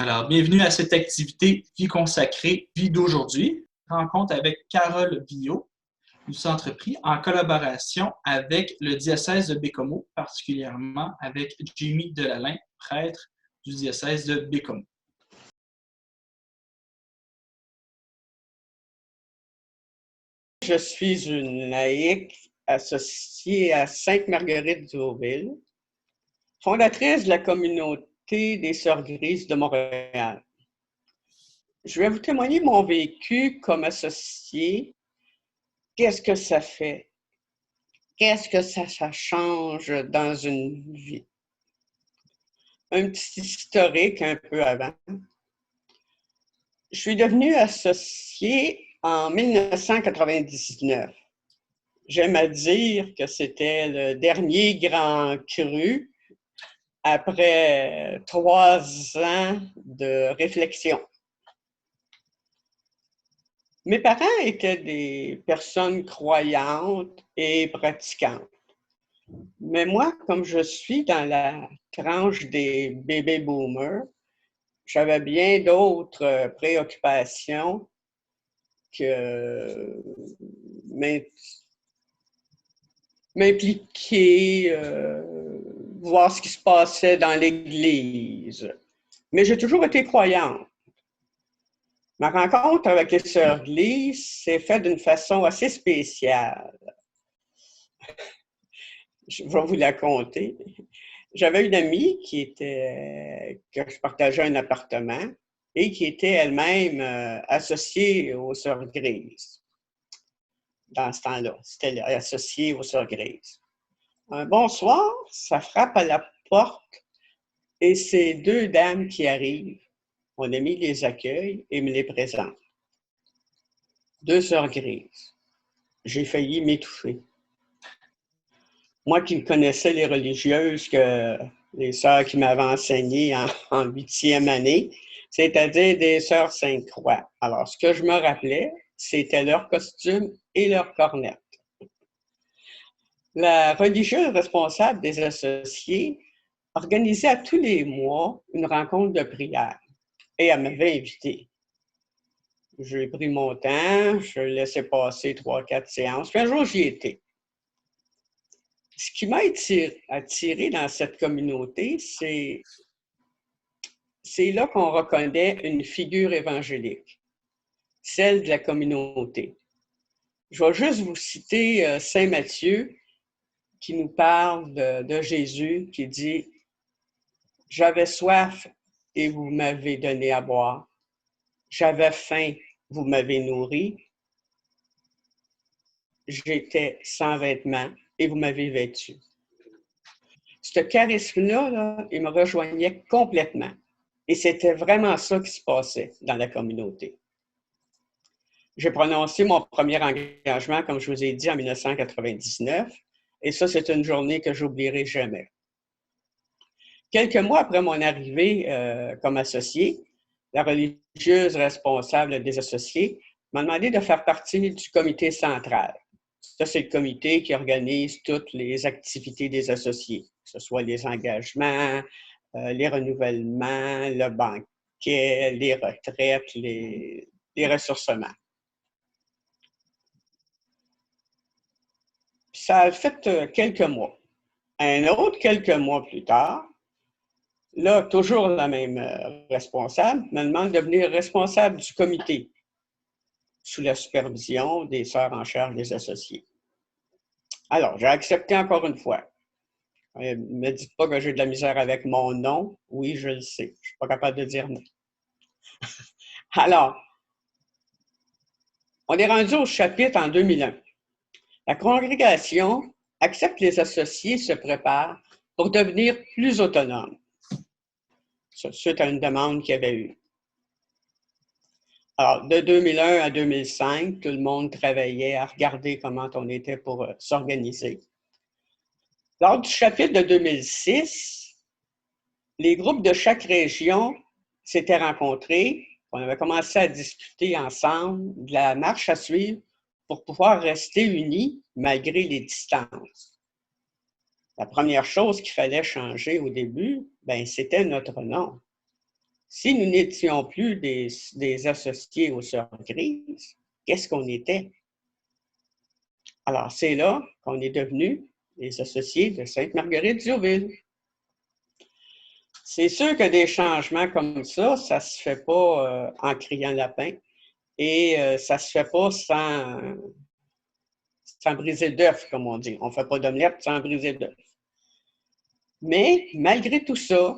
Alors, bienvenue à cette activité Vie consacrée, Vie d'aujourd'hui. Rencontre avec Carole Villot du Centre Prix en collaboration avec le diocèse de Bécomo, particulièrement avec Jamie Delalin, prêtre du diocèse de Bécomo. Je suis une laïque associée à Sainte-Marguerite-d'Urville, fondatrice de la communauté des Sœurs Grises de Montréal. Je vais vous témoigner mon vécu comme associée. Qu'est-ce que ça fait? Qu'est-ce que ça change dans une vie? Un petit historique un peu avant. Je suis devenue associée en 1999. J'aime à dire que c'était le dernier grand cru après 3 ans de réflexion. Mes parents étaient des personnes croyantes et pratiquantes. Mais moi, comme je suis dans la tranche des baby boomers, j'avais bien d'autres préoccupations que m'impliquer, voir ce qui se passait dans l'Église. Mais j'ai toujours été croyante. Ma rencontre avec les Sœurs Grises s'est faite d'une façon assez spéciale. Je vais vous la conter. J'avais une amie que je partageais un appartement et qui était elle-même associée aux Sœurs Grises. Dans ce temps-là, c'était associée aux Sœurs Grises. Un bonsoir, ça frappe à la porte et c'est 2 dames qui arrivent. Mon ami les accueille et me les présente. 2 Sœurs Grises. J'ai failli m'étouffer. Moi qui connaissais les religieuses que les sœurs qui m'avaient enseigné en 8e année, c'est-à-dire des Sœurs Sainte-Croix. Alors, ce que je me rappelais, c'était leur costume et leur cornette. La religieuse responsable des associés organisait à tous les mois une rencontre de prière et elle m'avait invité. J'ai pris mon temps, je laissais passer 3-4 séances, puis un jour j'y étais. Ce qui m'a attiré dans cette communauté, c'est là qu'on reconnaît une figure évangélique, celle de la communauté. Je vais juste vous citer Saint Matthieu qui nous parle de Jésus, qui dit « J'avais soif et vous m'avez donné à boire. J'avais faim, vous m'avez nourri. J'étais sans vêtements et vous m'avez vêtu. » Ce charisme-là, il me rejoignait complètement. Et c'était vraiment ça qui se passait dans la communauté. J'ai prononcé mon premier engagement, comme je vous ai dit, en 1999. Et ça, c'est une journée que j'oublierai jamais. Quelques mois après mon arrivée comme associé, la religieuse responsable des associés m'a demandé de faire partie du comité central. Ça, c'est le comité qui organise toutes les activités des associés, que ce soit les engagements, les renouvellements, le banquet, les retraites, les ressourcements. Puis ça a fait quelques mois. Un autre quelques mois plus tard, là, toujours la même responsable me demande de devenir responsable du comité sous la supervision des sœurs en charge des associés. Alors, j'ai accepté encore une fois. Ne me dites pas que j'ai de la misère avec mon nom. Oui, je le sais. Je ne suis pas capable de dire non. Alors, on est rendu au chapitre en 2001. La congrégation accepte que les associés se préparent pour devenir plus autonomes, suite à une demande qu'il y avait eu. Alors, de 2001 à 2005, tout le monde travaillait à regarder comment on était pour s'organiser. Lors du chapitre de 2006, les groupes de chaque région s'étaient rencontrés. On avait commencé à discuter ensemble de la marche à suivre pour pouvoir rester unis malgré les distances. La première chose qu'il fallait changer au début, c'était notre nom. Si nous n'étions plus des associés aux Sœurs Grises, qu'est-ce qu'on était? Alors, c'est là qu'on est devenus les associés de Sainte-Marguerite-Diouville. C'est sûr que des changements comme ça ne se fait pas en criant lapin et ça ne se fait pas sans briser d'œuf, comme on dit. On ne fait pas d'omelette sans briser d'œuf. Mais malgré tout ça,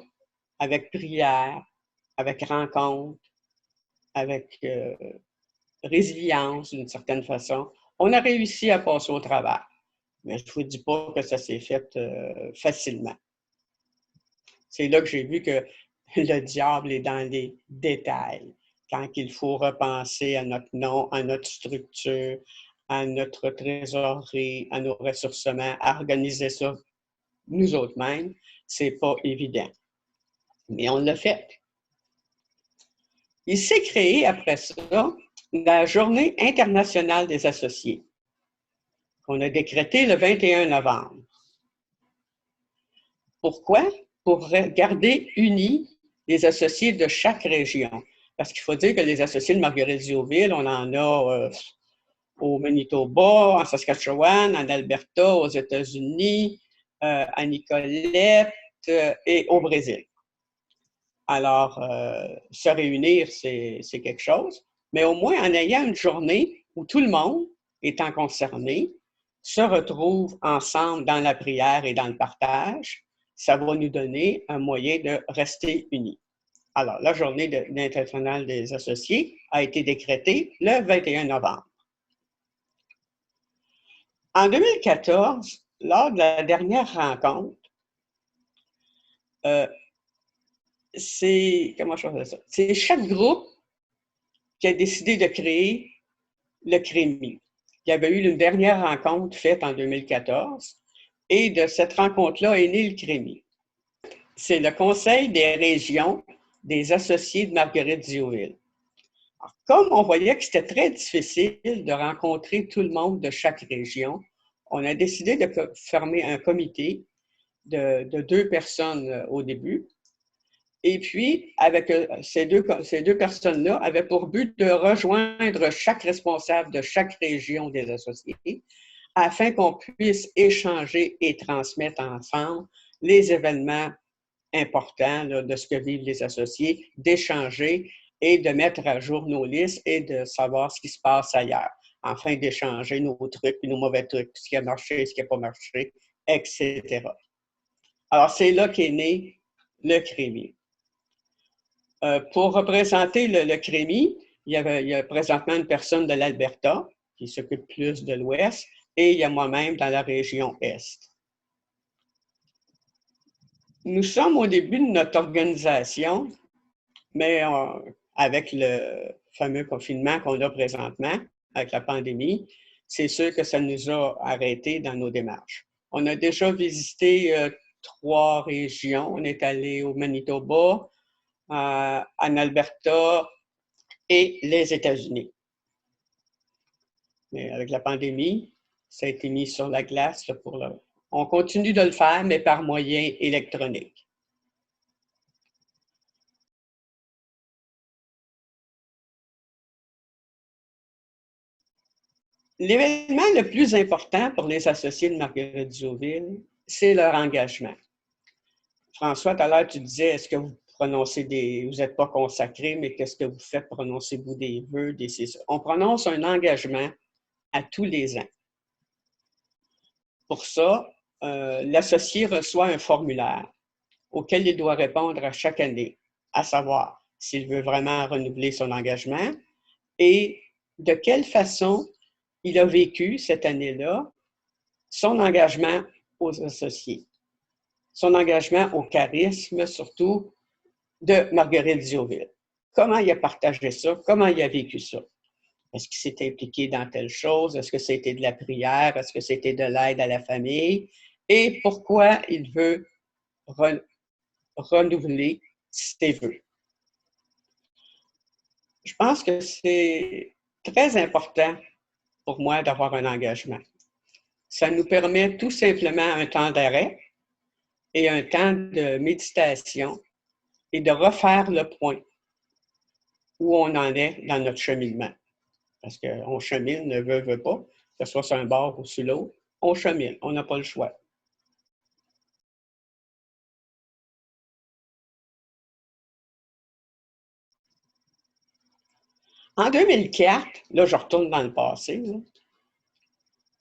avec prière, avec rencontre, avec résilience d'une certaine façon, on a réussi à passer au travers. Mais je ne vous dis pas que ça s'est fait facilement. C'est là que j'ai vu que le diable est dans les détails. Quand il faut repenser à notre nom, à notre structure, à notre trésorerie, à nos ressourcements, à organiser ça nous autres mêmes, c'est pas évident. Mais on l'a fait. Il s'est créé après ça la Journée internationale des associés, qu'on a décrétée le 21 novembre. Pourquoi? Pour garder unis les associés de chaque région. Parce qu'il faut dire que les associés de Marguerite-Diouville, on en a au Manitoba, en Saskatchewan, en Alberta, aux États-Unis, à Nicolette et au Brésil. Alors, se réunir, c'est quelque chose, mais au moins en ayant une journée où tout le monde, étant concerné, se retrouve ensemble dans la prière et dans le partage, ça va nous donner un moyen de rester unis. Alors, la journée internationale des associés a été décrétée le 21 novembre. En 2014, lors de la dernière rencontre, c'est chaque groupe qui a décidé de créer le CREMI. Il y avait eu une dernière rencontre faite en 2014 et de cette rencontre-là est né le CREMI. C'est le Conseil des régions des associés de Marguerite-Diouville. Comme on voyait que c'était très difficile de rencontrer tout le monde de chaque région, on a décidé de former un comité de 2 personnes au début. Et puis, avec ces deux personnes-là, avaient pour but de rejoindre chaque responsable de chaque région des associés afin qu'on puisse échanger et transmettre ensemble les événements importants là, de ce que vivent les associés, d'échanger et de mettre à jour nos listes et de savoir ce qui se passe ailleurs, afin d'échanger nos trucs et nos mauvais trucs, ce qui a marché, ce qui n'a pas marché, etc. Alors, c'est là qu'est né le CREMI. Pour représenter le CREMI, il y a présentement une personne de l'Alberta qui s'occupe plus de l'Ouest et il y a moi-même dans la région Est. Nous sommes au début de notre organisation, mais avec le fameux confinement qu'on a présentement, avec la pandémie, c'est sûr que ça nous a arrêtés dans nos démarches. On a déjà visité 3 régions. On est allé au Manitoba, en Alberta et les États-Unis. Mais avec la pandémie, ça a été mis sur la glace pour le... On continue de le faire, mais par moyen électronique. L'événement le plus important pour les associés de Marguerite-Diouville, c'est leur engagement. François, tout à l'heure, tu disais, est-ce que vous prononcez vous n'êtes pas consacré, mais qu'est-ce que vous faites? Prononcez-vous des vœux, des... On prononce un engagement à tous les ans. Pour ça, l'associé reçoit un formulaire auquel il doit répondre à chaque année, à savoir s'il veut vraiment renouveler son engagement et de quelle façon il a vécu cette année-là son engagement aux associés, son engagement au charisme, surtout de Marguerite-Diouville. Comment il a partagé ça? Comment il a vécu ça? Est-ce qu'il s'est impliqué dans telle chose? Est-ce que c'était de la prière? Est-ce que c'était de l'aide à la famille? Et pourquoi il veut renouveler ses vœux? Je pense que c'est très important pour moi d'avoir un engagement. Ça nous permet tout simplement un temps d'arrêt et un temps de méditation et de refaire le point où on en est dans notre cheminement. Parce qu'on chemine, ne veut pas, que ce soit sur un bord ou sur l'autre, on chemine, on n'a pas le choix. En 2004, là, je retourne dans le passé. Là.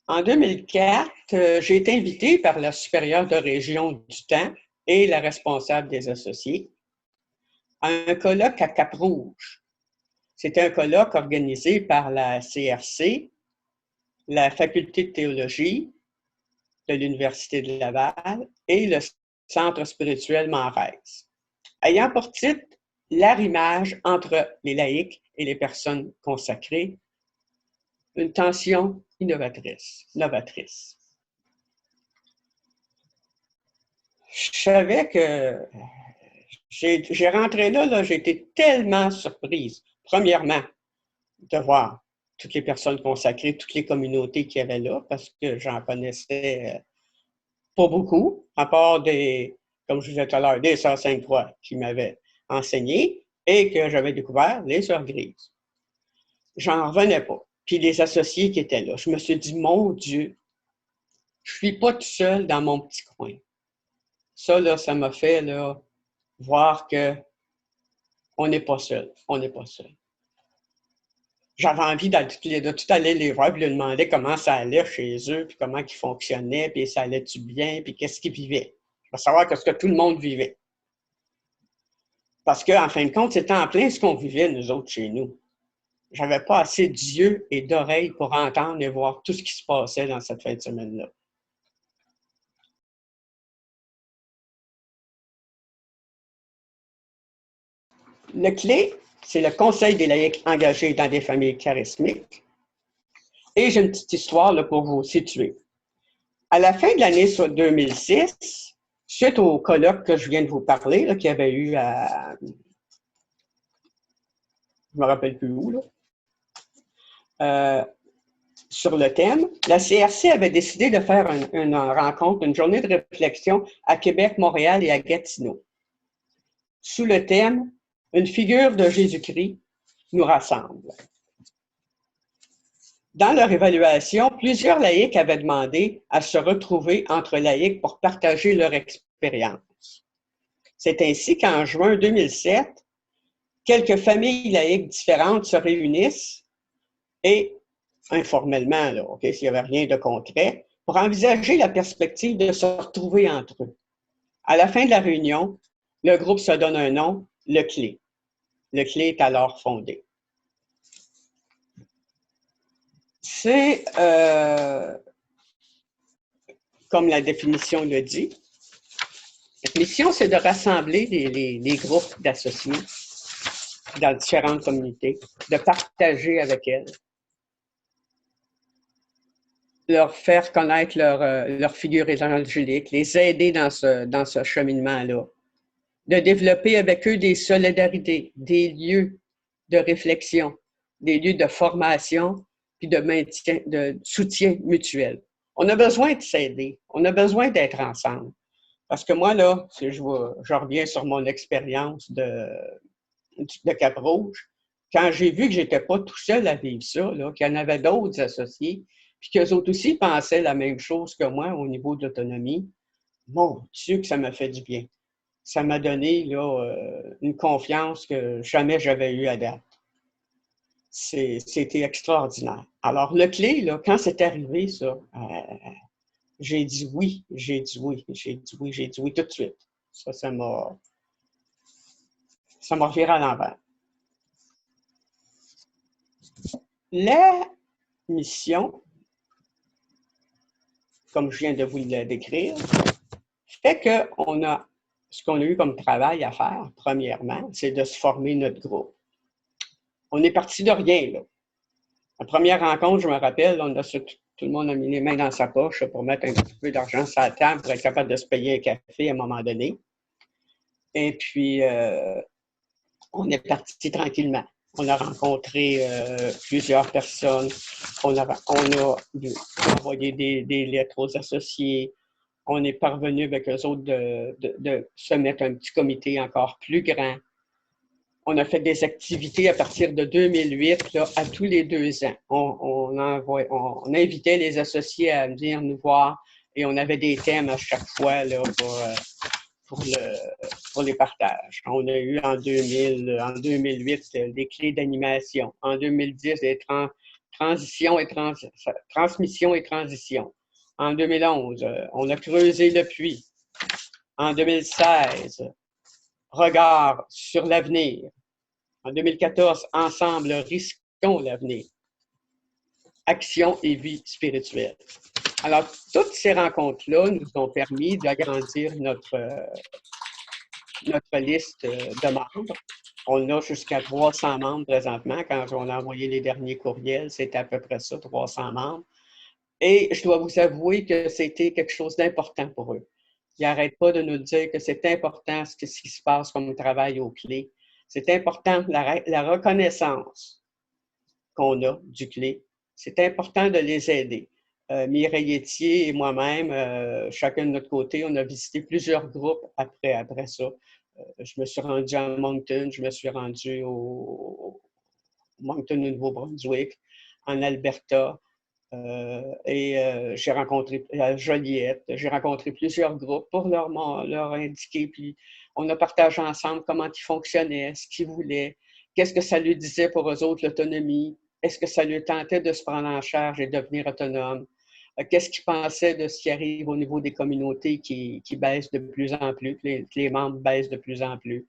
En 2004, j'ai été invitée par la supérieure de région du temps et la responsable des associés à un colloque à Cap-Rouge. C'était un colloque organisé par la CRC, la Faculté de théologie de l'Université de Laval et le Centre spirituel Manrès, ayant pour titre « L'arrimage entre les laïcs et les personnes consacrées, une tension novatrice. » Je savais que j'ai rentré là, j'ai été tellement surprise, premièrement, de voir toutes les personnes consacrées, toutes les communautés qu'il y avait là, parce que j'en connaissais pas beaucoup, à part des, comme je disais tout à l'heure, des Sœurs Sainte-Croix qui m'avaient enseigné et que j'avais découvert les Sœurs Grises. J'en revenais pas. Puis les associés qui étaient là, je me suis dit, mon Dieu, je suis pas tout seul dans mon petit coin. Ça, là, ça m'a fait là, voir que on n'est pas seul. On n'est pas seul. J'avais envie de tout aller les voir, puis leur demander comment ça allait chez eux, puis comment ils fonctionnaient, puis ça allait-tu bien, puis qu'est-ce qu'ils vivaient. Je veux savoir qu'est-ce que tout le monde vivait. Parce qu'en fin de compte, c'était en plein ce qu'on vivait, nous autres, chez nous. J'avais pas assez d'yeux et d'oreilles pour entendre et voir tout ce qui se passait dans cette fin de semaine-là. Le CLÉ, c'est le Conseil des laïcs engagés dans des familles charismiques. Et j'ai une petite histoire là, pour vous situer. À la fin de l'année 2006, suite au colloque que je viens de vous parler, qu'il y avait eu à... Je ne me rappelle plus où, là. Sur le thème, la CRC avait décidé de faire une rencontre, une journée de réflexion à Québec, Montréal et à Gatineau. Sous le thème « Une figure de Jésus-Christ nous rassemble ». Dans leur évaluation, plusieurs laïcs avaient demandé à se retrouver entre laïcs pour partager leur expérience. C'est ainsi qu'en juin 2007, quelques familles laïques différentes se réunissent et, informellement, là, okay, s'il n'y avait rien de concret, pour envisager la perspective de se retrouver entre eux. À la fin de la réunion, le groupe se donne un nom, le CLÉ. Le CLÉ est alors fondé. C'est, comme la définition le dit, la mission, c'est de rassembler les groupes d'associés dans différentes communautés, de partager avec elles, leur faire connaître leur figure évangélique, les aider dans ce cheminement-là, de développer avec eux des solidarités, des lieux de réflexion, des lieux de formation, puis de maintien, de soutien mutuel. On a besoin de s'aider, on a besoin d'être ensemble. Parce que moi, là, je reviens sur mon expérience de Cap-Rouge, quand j'ai vu que je n'étais pas tout seul à vivre ça, qu'il y en avait d'autres associés, puis qu'eux autres aussi pensaient la même chose que moi au niveau de l'autonomie, mon Dieu que ça m'a fait du bien. Ça m'a donné là, une confiance que jamais j'avais eue à date. C'était extraordinaire. Alors, le CLÉ, là, quand c'est arrivé, ça, j'ai dit oui, j'ai dit oui tout de suite. Ça m'a reviré à l'envers. La mission, comme je viens de vous le décrire, fait que ce qu'on a eu comme travail à faire, premièrement, c'est de se former notre groupe. On est parti de rien, là. La première rencontre, je me rappelle, tout le monde a mis les mains dans sa poche pour mettre un petit peu d'argent sur la table pour être capable de se payer un café à un moment donné. Et puis, on est parti tranquillement. On a rencontré plusieurs personnes. On a envoyé des lettres aux associés. On est parvenu avec eux autres de se mettre un petit comité encore plus grand. On a fait des activités à partir de 2008, là, à tous les 2 ans. On invitait les associés à venir nous voir et on avait des thèmes à chaque fois là, pour les partages. On a eu en 2008 les clés d'animation. En 2010, les transmission et transition. En 2011, on a creusé le puits. En 2016, regard sur l'avenir. En 2014, ensemble, risquons l'avenir. Action et vie spirituelle. Alors, toutes ces rencontres-là nous ont permis d'agrandir notre liste de membres. On a jusqu'à 300 membres présentement. Quand on a envoyé les derniers courriels, c'était à peu près ça, 300 membres. Et je dois vous avouer que c'était quelque chose d'important pour eux. Ils n'arrêtent pas de nous dire que c'est important ce qui se passe comme travail aux clés. C'est important la reconnaissance qu'on a du clé. C'est important de les aider. Mireille Etier et moi-même, chacun de notre côté, on a visité plusieurs groupes après ça. Je me suis rendu à Moncton, je me suis rendu au Moncton, au Nouveau-Brunswick, en Alberta, et j'ai rencontré Joliette, j'ai rencontré plusieurs groupes pour leur indiquer, puis on a partagé ensemble comment ils fonctionnaient, ce qu'ils voulaient, qu'est-ce que ça lui disait pour eux autres, l'autonomie, est-ce que ça lui tentait de se prendre en charge et devenir autonome, qu'est-ce qu'ils pensaient de ce qui arrive au niveau des communautés qui baissent de plus en plus, que les membres baissent de plus en plus.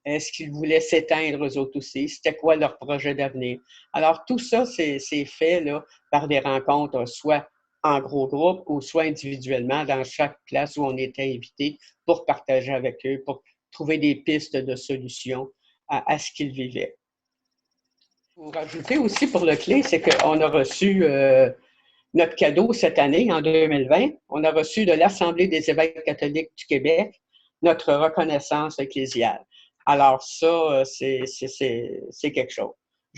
Est-ce qu'ils voulaient s'éteindre eux autres aussi? C'était quoi leur projet d'avenir? Alors, tout ça, c'est fait là, par des rencontres, soit en gros groupe ou soit individuellement dans chaque place où on était invité pour partager avec eux, pour trouver des pistes de solutions à ce qu'ils vivaient. Pour rajouter aussi pour le clé, c'est qu'on a reçu notre cadeau cette année, en 2020. On a reçu de l'Assemblée des évêques catholiques du Québec notre reconnaissance ecclésiale. Alors ça, c'est quelque chose.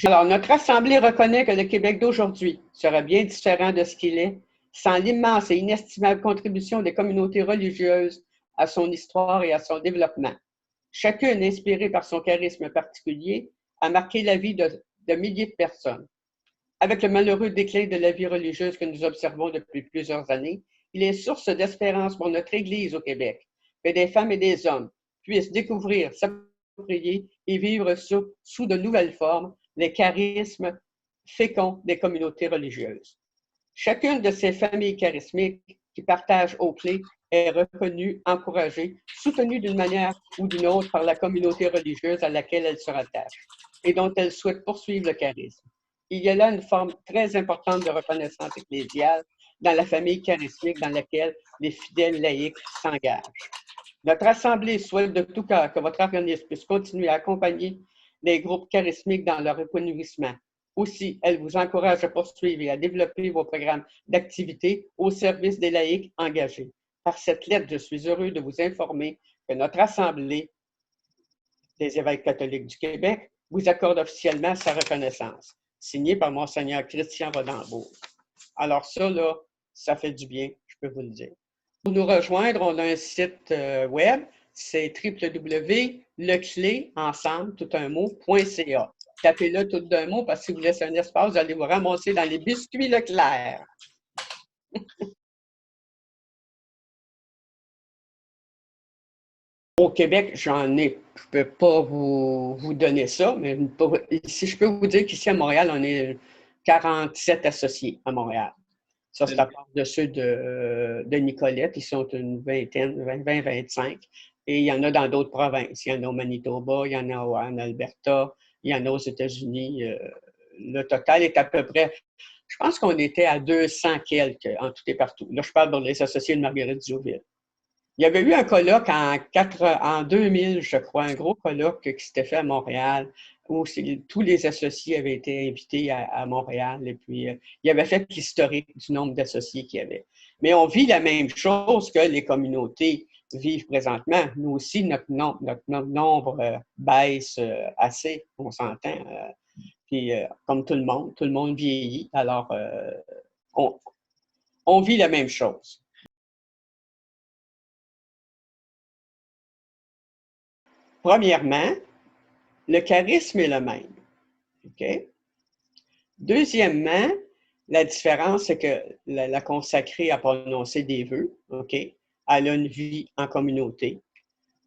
Alors, notre Assemblée reconnaît que le Québec d'aujourd'hui sera bien différent de ce qu'il est sans l'immense et inestimable contribution des communautés religieuses à son histoire et à son développement. Chacune, inspirée par son charisme particulier, a marqué la vie de milliers de personnes. Avec le malheureux déclin de la vie religieuse que nous observons depuis plusieurs années, il est source d'espérance pour notre Église au Québec que des femmes et des hommes puissent découvrir, s'approprier et vivre sous de nouvelles formes les charismes féconds des communautés religieuses. Chacune de ces familles charismiques qui partagent aux clés est reconnue, encouragée, soutenue d'une manière ou d'une autre par la communauté religieuse à laquelle elle se rattache et dont elle souhaite poursuivre le charisme. Il y a là une forme très importante de reconnaissance ecclésiale dans la famille charismique dans laquelle les fidèles laïcs s'engagent. Notre Assemblée souhaite de tout cœur que votre organisme puisse continuer à accompagner les groupes charismiques dans leur épanouissement. Aussi, elle vous encourage à poursuivre et à développer vos programmes d'activité au service des laïcs engagés. Par cette lettre, je suis heureux de vous informer que notre Assemblée des évêques catholiques du Québec vous accorde officiellement sa reconnaissance, signée par Monseigneur Christian Rodambourg. Alors ça, là, ça fait du bien, je peux vous le dire. Pour nous rejoindre, on a un site web, c'est www.lecléensemble.ca. Tapez-le tout d'un mot parce que si vous laissez un espace, vous allez vous ramasser dans les biscuits Leclerc. Au Québec, j'en ai, je ne peux pas vous donner ça, mais si je peux vous dire qu'ici à Montréal, on est 47 associés à Montréal. Ça, c'est à part de ceux de Nicolette, ils sont une vingtaine, 20-25. Et il y en a dans d'autres provinces. Il y en a au Manitoba, il y en a en Alberta, il y en a aux États-Unis. Le total est à peu près, je pense qu'on était à 200 quelques en tout et partout. Là, je parle pour les associés de Marguerite-Diouville. Il y avait eu un colloque en 2000, je crois, un gros colloque qui s'était fait à Montréal, où tous les associés avaient été invités à Montréal. Et puis, il avait fait l'historique du nombre d'associés qu'il y avait. Mais on vit la même chose que les communautés vivent présentement. Nous aussi, notre nombre baisse assez, on s'entend. Puis, comme tout le monde vieillit. Alors, on vit la même chose. Premièrement, le charisme est le même. OK? Deuxièmement, la différence, c'est que la consacrée a prononcé des vœux. OK? Elle a une vie en communauté.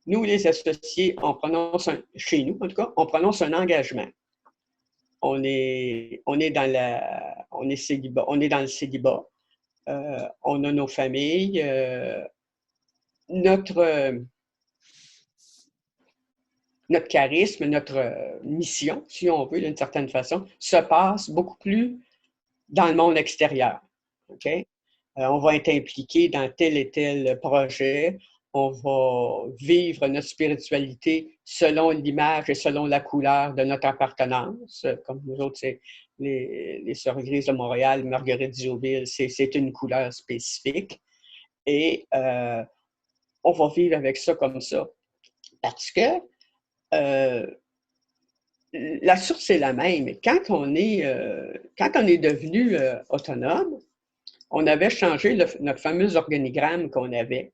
Nous, les associés, chez nous, en tout cas, on prononce un engagement. On est dans le célibat. On a nos familles. Notre charisme, notre mission, si on veut, d'une certaine façon, se passe beaucoup plus dans le monde extérieur. OK? On va être impliqué dans tel et tel projet. On va vivre notre spiritualité selon l'image et selon la couleur de notre appartenance. Comme nous autres, c'est les Sœurs Grises de Montréal, Marguerite Dioville, c'est une couleur spécifique. Et on va vivre avec ça comme ça. Parce que la source est la même. Quand on est devenu autonome, on avait changé notre fameux organigramme qu'on avait.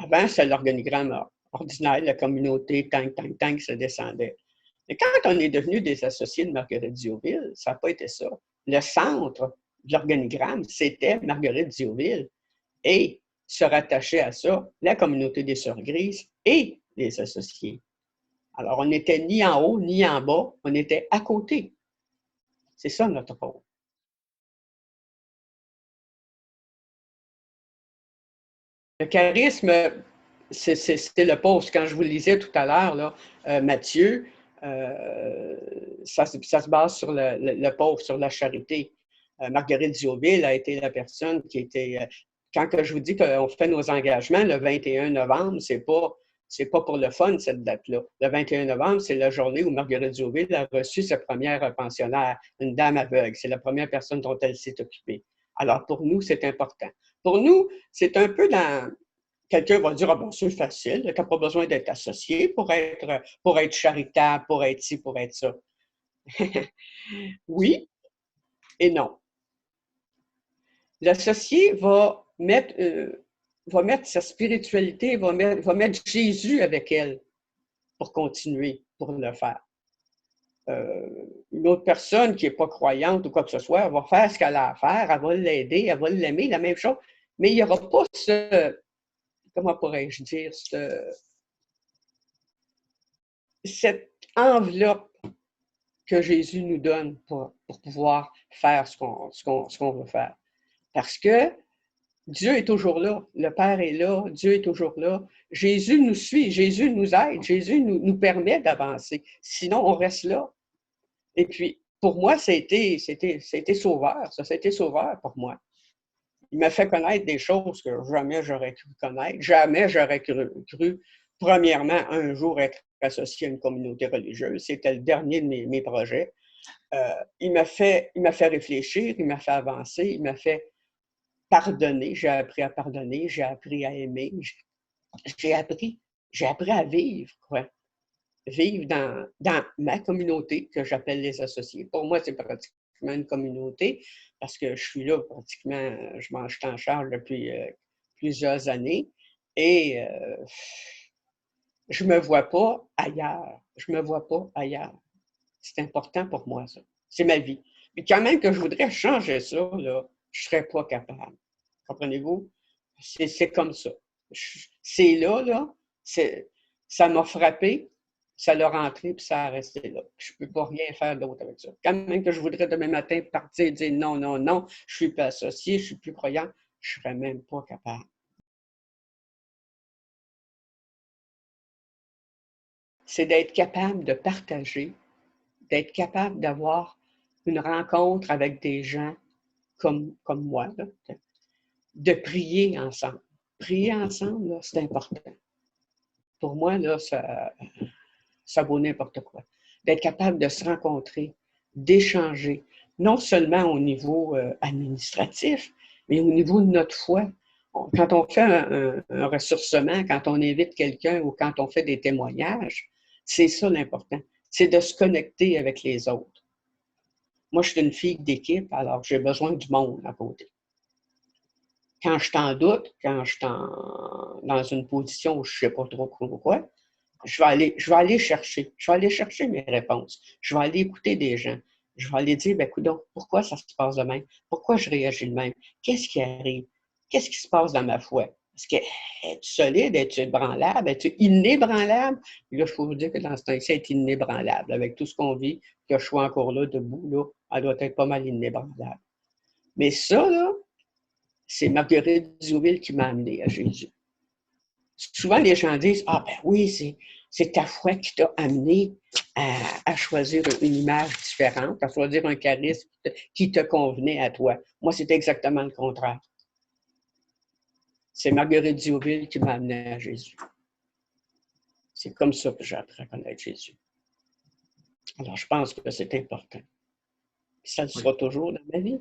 Avant, c'est l'organigramme ordinaire, la communauté, tang, tang, tang, ça descendait. Mais quand on est devenu des associés de Marguerite Dioville, ça n'a pas été ça. Le centre de l'organigramme, c'était Marguerite Dioville. Et se rattachait à ça la communauté des Sœurs Grises et les associés. Alors, on n'était ni en haut, ni en bas, on était à côté. C'est ça notre rôle. Le charisme, c'est le poste. Quand je vous le lisais tout à l'heure, là, Matthieu, ça se base sur le pauvre, sur la charité. Marguerite Dioville a été la personne qui était... quand je vous dis qu'on fait nos engagements le 21 novembre, c'est pas pour le fun, cette date-là. Le 21 novembre, c'est la journée où Marguerite Dioville a reçu sa première pensionnaire, une dame aveugle. C'est la première personne dont elle s'est occupée. Alors, pour nous, c'est important. Pour nous, c'est un peu dans... Quelqu'un va dire, ah ben, c'est facile, tu n'as pas besoin d'être associé pour être charitable, pour être ci, pour être ça. Oui et non. L'associé va mettre sa spiritualité, va mettre Jésus avec elle pour continuer, pour le faire. Une autre personne qui n'est pas croyante ou quoi que ce soit, elle va faire ce qu'elle a à faire, elle va l'aider, elle va l'aimer, la même chose. Mais il n'y aura pas comment pourrais-je dire, cette enveloppe que Jésus nous donne pour pouvoir faire ce qu'on veut faire. Parce que Dieu est toujours là, le Père est là, Dieu est toujours là. Jésus nous suit, Jésus nous aide, Jésus nous permet d'avancer. Sinon, on reste là. Et puis, pour moi, ça a été sauveur. Ça a été sauveur pour moi. Il m'a fait connaître des choses que jamais j'aurais cru connaître. Jamais j'aurais cru, premièrement, un jour être associé à une communauté religieuse. C'était le dernier de mes projets. Il m'a fait réfléchir, il m'a fait avancer, il m'a fait pardonner. J'ai appris à pardonner, j'ai appris à aimer. J'ai appris à vivre, quoi. Vivre dans ma communauté que j'appelle les associés. Pour moi, c'est pratiquement une communauté parce que je suis là pratiquement, je m'en suis en charge depuis plusieurs années et je ne me vois pas ailleurs. Je ne me vois pas ailleurs. C'est important pour moi, ça. C'est ma vie. Mais quand même que je voudrais changer ça, là, je ne serais pas capable. Comprenez-vous? C'est comme ça. C'est là, ça m'a frappé, ça l'a rentré, puis ça a resté là. Je ne peux pas rien faire d'autre avec ça. Quand même que je voudrais demain matin partir et dire non, non, non, je ne suis pas associé, je ne suis plus croyant, je ne serais même pas capable. C'est d'être capable de partager, d'être capable d'avoir une rencontre avec des gens comme moi, là, de prier ensemble. Prier ensemble, c'est important. Pour moi, là, ça vaut n'importe quoi. D'être capable de se rencontrer, d'échanger, non seulement au niveau administratif, mais au niveau de notre foi. Quand on fait un ressourcement, quand on invite quelqu'un ou quand on fait des témoignages, c'est ça l'important. C'est de se connecter avec les autres. Moi, je suis une fille d'équipe, alors j'ai besoin du monde à côté. Quand je t'en doute, quand je suis dans une position où je ne sais pas trop quoi, je vais aller chercher mes réponses. Je vais aller écouter des gens. Je vais aller dire, ben, coudonc, pourquoi ça se passe de même? Pourquoi je réagis de même? Qu'est-ce qui arrive? Qu'est-ce qui se passe dans ma foi? Est-ce que es-tu solide? Es-tu ébranlable? Es-tu inébranlable? Puis là, je peux vous dire que dans ce temps-ci, être inébranlable. Avec tout ce qu'on vit, que je sois encore là, debout, là, elle doit être pas mal inébranlable. Mais ça, là, c'est Marguerite Diouville qui m'a amené à Jésus. Souvent, les gens disent, ah ben oui, c'est ta foi qui t'a amené à choisir une image différente, à choisir un charisme qui te convenait à toi. Moi, c'est exactement le contraire. C'est Marguerite Diouville qui m'a amené à Jésus. C'est comme ça que j'ai appris à connaître Jésus. Alors, je pense que c'est important. Ça le sera toujours dans ma vie.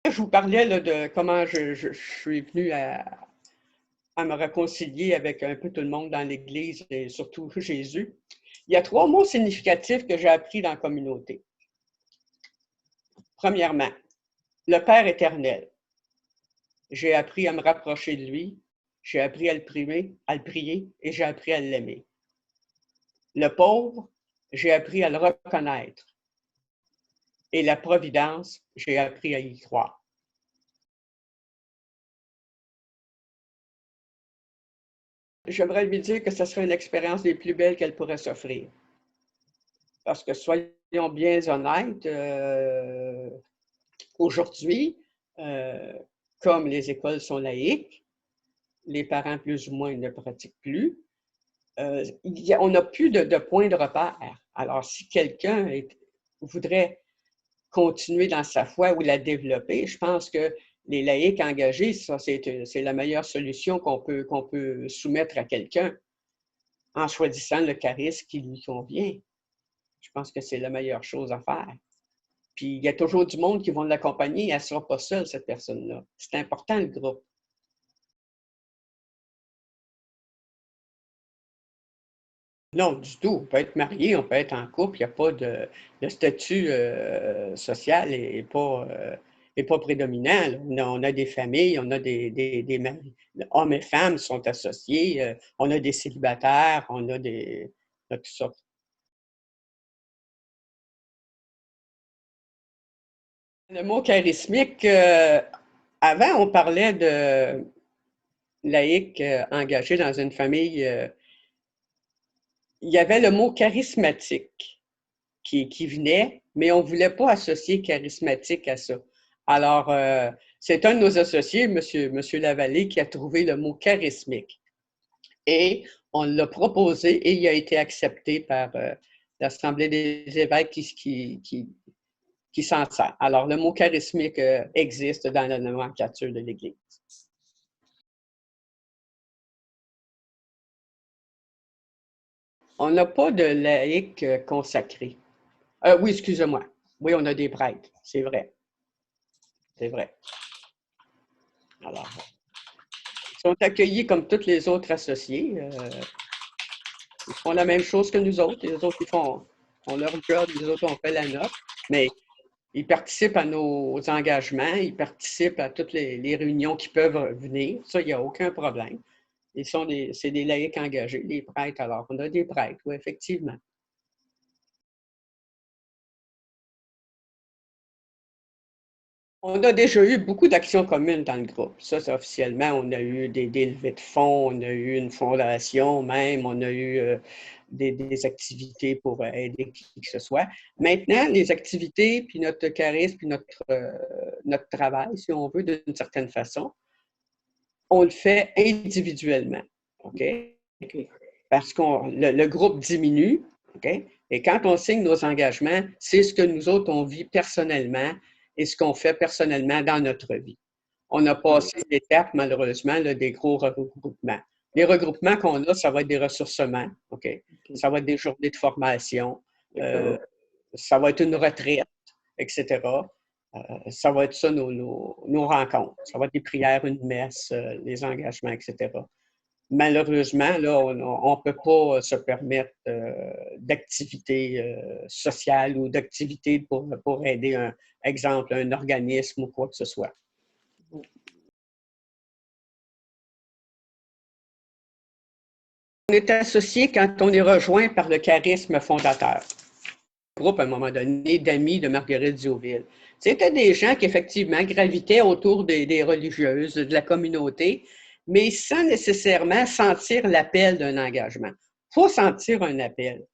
Je vous parlais là, de comment je suis venu à me réconcilier avec un peu tout le monde dans l'Église et surtout Jésus. Il y a 3 mots significatifs que j'ai appris dans la communauté. Premièrement, le Père éternel. J'ai appris à me rapprocher de lui, j'ai appris à le prier et j'ai appris à l'aimer. Le pauvre, j'ai appris à le reconnaître. Et la providence, j'ai appris à y croire. J'aimerais lui dire que ce serait une expérience des plus belles qu'elle pourrait s'offrir. Parce que soyons bien honnêtes, aujourd'hui, comme les écoles sont laïques, les parents plus ou moins ne pratiquent plus, on n'a plus de point de repère. Alors, si quelqu'un voudrait continuer dans sa foi ou la développer, je pense que les laïcs engagés, ça, c'est la meilleure solution qu'on peut soumettre à quelqu'un en choisissant le charisme qui lui convient. Je pense que c'est la meilleure chose à faire. Puis, il y a toujours du monde qui vont l'accompagner. Elle ne sera pas seule, cette personne-là. C'est important, le groupe. Non, du tout. On peut être marié, on peut être en couple. Il n'y a pas le statut social n'est pas prédominant. On a des familles, on a des maris. Hommes et femmes sont associés. On a des célibataires, on a tout ça. Le mot charismique, avant, on parlait de laïcs engagés dans une famille. Il y avait le mot charismatique qui venait, mais on ne voulait pas associer charismatique à ça. Alors, c'est un de nos associés, monsieur Lavallée, qui a trouvé le mot charismique. Et on l'a proposé et il a été accepté par l'Assemblée des évêques qui s'en sert. Alors, le mot charismique existe dans la nomenclature de l'Église. On n'a pas de laïcs consacrés. Oui, excusez-moi. Oui, on a des prêtres, c'est vrai. C'est vrai. Alors, ils sont accueillis comme tous les autres associés. Ils font la même chose que nous autres. Les autres, ils font leur job, les autres, on fait la nôtre. Mais ils participent à nos engagements, ils participent à toutes les réunions qui peuvent venir. Ça, il n'y a aucun problème. C'est des laïcs engagés, les prêtres. Alors, on a des prêtres, oui, effectivement. On a déjà eu beaucoup d'actions communes dans le groupe. Ça, officiellement, on a eu des levées de fonds, on a eu une fondation même, on a eu des activités pour aider qui que ce soit. Maintenant, les activités, puis notre charisme, puis notre travail, si on veut, d'une certaine façon, on le fait individuellement. OK? Parce que le groupe diminue. OK? Et quand on signe nos engagements, c'est ce que nous autres, on vit personnellement et ce qu'on fait personnellement dans notre vie. On a passé l'étape, malheureusement, là, des gros regroupements. Les regroupements qu'on a, ça va être des ressourcements, OK? Ça va être des journées de formation, ça va être une retraite, etc. Ça va être ça, nos rencontres. Ça va être des prières, une messe, les engagements, etc. Malheureusement, là, on ne peut pas se permettre d'activités sociales ou d'activités pour aider, exemple, un organisme ou quoi que ce soit. est associé quand on est rejoint par le charisme fondateur. Groupe, à un moment donné, d'amis de Marguerite Diouville. C'était des gens qui, effectivement, gravitaient autour des religieuses, de la communauté, mais sans nécessairement sentir l'appel d'un engagement. Il faut sentir un appel.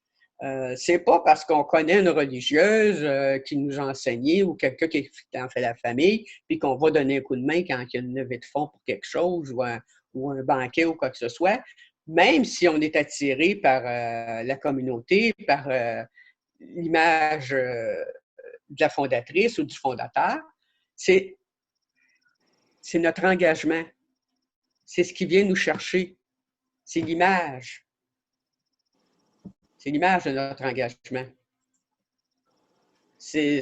C'est pas parce qu'on connaît une religieuse qui nous a enseigné ou quelqu'un qui en fait la famille, puis qu'on va donner un coup de main quand il y a une levée de fonds pour quelque chose ou un banquet ou quoi que ce soit, même si on est attiré par la communauté, par l'image de la fondatrice ou du fondateur, c'est notre engagement. C'est ce qui vient nous chercher. C'est l'image. C'est l'image de notre engagement. C'est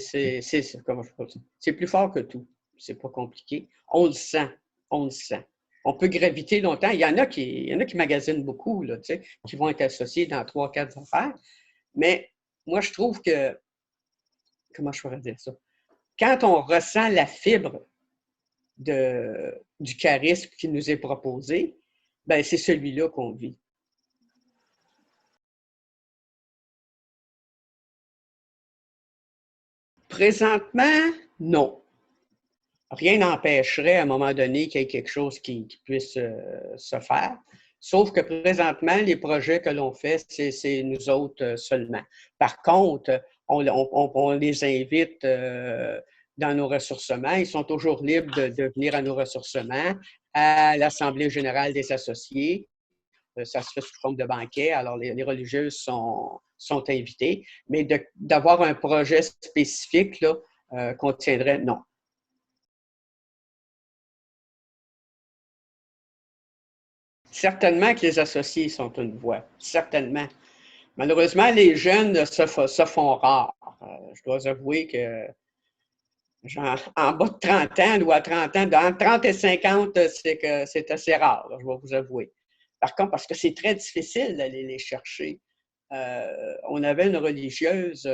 plus fort que tout. C'est pas compliqué. On le sent. On le sent. On peut graviter longtemps. Il y en a qui magasinent beaucoup, là, qui vont être associés dans 3-4 affaires. Mais moi, je trouve que, comment je pourrais dire ça? Quand on ressent la fibre du charisme qui nous est proposé, ben c'est celui-là qu'on vit. Présentement, non. Rien n'empêcherait à un moment donné qu'il y ait quelque chose qui puisse se faire. Sauf que présentement, les projets que l'on fait, c'est nous autres seulement. Par contre, on les invite dans nos ressourcements. Ils sont toujours libres de venir à nos ressourcements, à l'Assemblée générale des associés. Ça se fait sous forme de banquet, alors les religieuses sont invitées. Mais d'avoir un projet spécifique là, qu'on tiendrait, non. Certainement que les associés sont une voix, certainement. Malheureusement, les jeunes se font rares. Je dois avouer que en bas de 30 ans ou à 30 ans, entre 30 et 50, c'est assez rare, là, je vais vous avouer. Par contre, parce que c'est très difficile d'aller les chercher. On avait une religieuse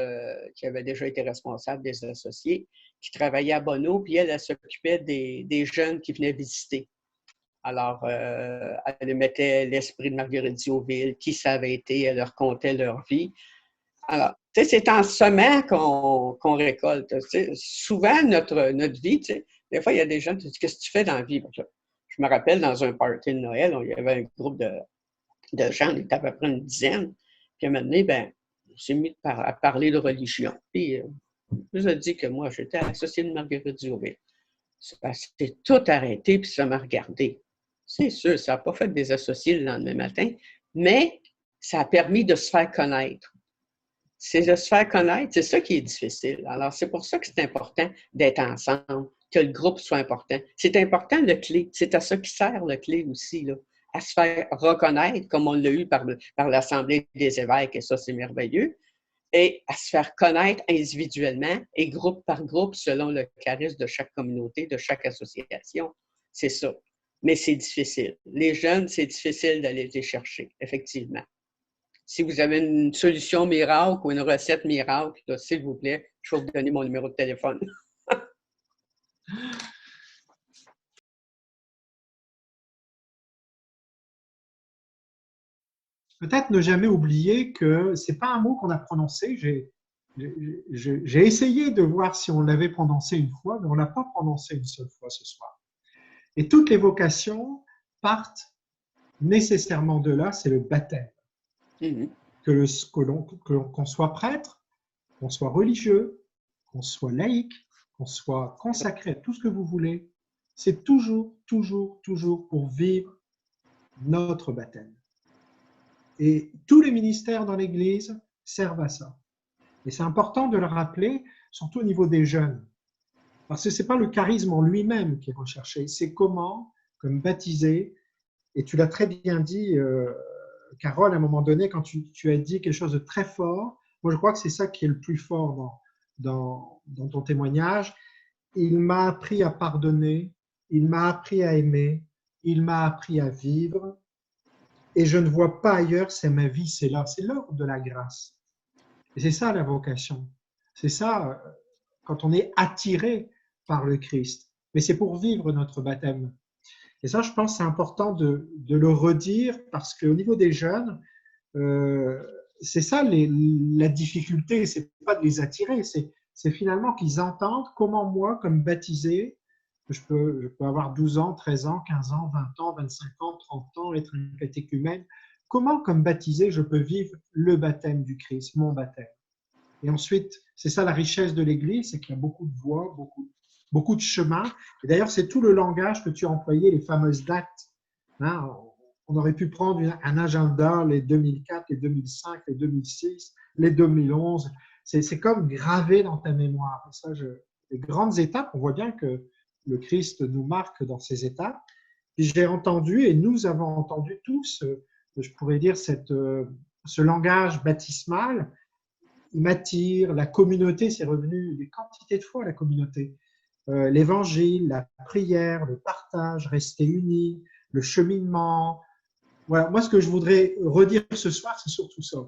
qui avait déjà été responsable des associés, qui travaillait à Bonneau, puis elle s'occupait des jeunes qui venaient visiter. Alors, elle mettait l'esprit de Marguerite Diouville, qui ça avait été, elle leur contait leur vie. Alors, tu sais, c'est en semant qu'on récolte. Souvent, notre vie, tu sais, des fois, il y a des gens qui disent « Qu'est-ce que tu fais dans la vie? » Je me rappelle, dans un party de Noël, il y avait un groupe de gens, on était à peu près une dizaine. Puis à un moment donné, on s'est mis à parler de religion. Puis, je vous ai dit que moi, j'étais associé de Marguerite Diouville. C'était tout arrêté, puis ça m'a regardé. C'est sûr, ça n'a pas fait des associés le lendemain matin, mais ça a permis de se faire connaître. C'est de se faire connaître, c'est ça qui est difficile. Alors, c'est pour ça que c'est important d'être ensemble, que le groupe soit important. C'est important le clé, c'est à ça qui sert le clé aussi, là, à se faire reconnaître, comme on l'a eu par l'Assemblée des évêques, et ça, c'est merveilleux, et à se faire connaître individuellement et groupe par groupe selon le charisme de chaque communauté, de chaque association. C'est ça. Mais c'est difficile. Les jeunes, c'est difficile d'aller les chercher, effectivement. Si vous avez une solution miracle ou une recette miracle, s'il vous plaît, je vais vous donner mon numéro de téléphone. Peut-être ne jamais oublier que ce n'est pas un mot qu'on a prononcé. J'ai essayé de voir si on l'avait prononcé une fois, mais on ne l'a pas prononcé une seule fois ce soir. Et toutes les vocations partent nécessairement de là, c'est le baptême. Mm-hmm. Qu'on soit prêtre, qu'on soit religieux, qu'on soit laïque, qu'on soit consacré, tout ce que vous voulez, c'est toujours pour vivre notre baptême. Et tous les ministères dans l'Église servent à ça. Et c'est important de le rappeler, surtout au niveau des jeunes. Parce que ce n'est pas le charisme en lui-même qui est recherché, c'est comment, comme baptisé, et tu l'as très bien dit, Carole, à un moment donné, quand tu as dit quelque chose de très fort, moi je crois que c'est ça qui est le plus fort dans ton témoignage. Il m'a appris à pardonner, il m'a appris à aimer, il m'a appris à vivre, et je ne vois pas ailleurs, c'est ma vie, c'est là, c'est l'œuvre de la grâce. Et c'est ça la vocation. C'est ça quand on est attiré par le Christ. Mais c'est pour vivre notre baptême. Et ça, je pense que c'est important de le redire parce qu'au niveau des jeunes, c'est ça la difficulté, c'est pas de les attirer, c'est finalement qu'ils entendent comment moi, comme baptisé, je peux avoir 12 ans, 13 ans, 15 ans, 20 ans, 25 ans, 30 ans, être un catéchumène. Comment, comme baptisé, je peux vivre le baptême du Christ, mon baptême? Et ensuite, c'est ça la richesse de l'Église, c'est qu'il y a beaucoup de voies, beaucoup de chemins. Et d'ailleurs, c'est tout le langage que tu as employé, les fameuses dates. Hein, on aurait pu prendre un agenda, les 2004, les 2005, les 2006, les 2011. C'est comme gravé dans ta mémoire. Et ça, les grandes étapes, on voit bien que le Christ nous marque dans ces étapes. Et j'ai entendu, et nous avons entendu tous, je pourrais dire, ce langage baptismal, il m'attire, la communauté, c'est revenu des quantités de fois, la communauté. L'évangile, la prière, le partage, rester unis, le cheminement. Voilà, moi, ce que je voudrais redire ce soir, c'est surtout ça.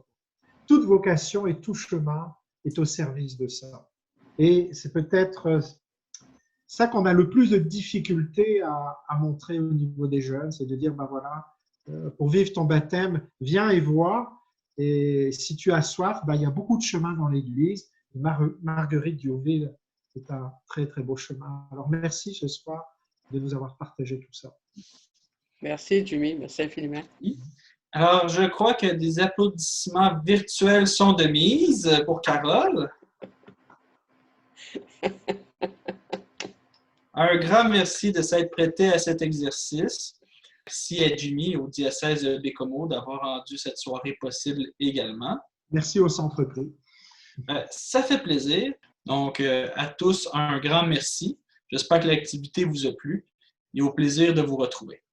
Toute vocation et tout chemin est au service de ça. Et c'est peut-être ça qu'on a le plus de difficultés à montrer au niveau des jeunes, c'est de dire, ben voilà, pour vivre ton baptême, viens et vois. Et si tu as soif, ben, il y a beaucoup de chemins dans l'Église. Marguerite Diouville est un très, très beau chemin. Alors, merci ce soir de nous avoir partagé tout ça. Merci, Jimmy. Merci infiniment. Alors, je crois que des applaudissements virtuels sont de mise pour Carole. Un grand merci de s'être prêté à cet exercice. Merci à Jimmy et au diocèse de Baie-Comeau d'avoir rendu cette soirée possible également. Merci au Centre Prix. Ça fait plaisir. Donc, à tous, un grand merci. J'espère que l'activité vous a plu et au plaisir de vous retrouver.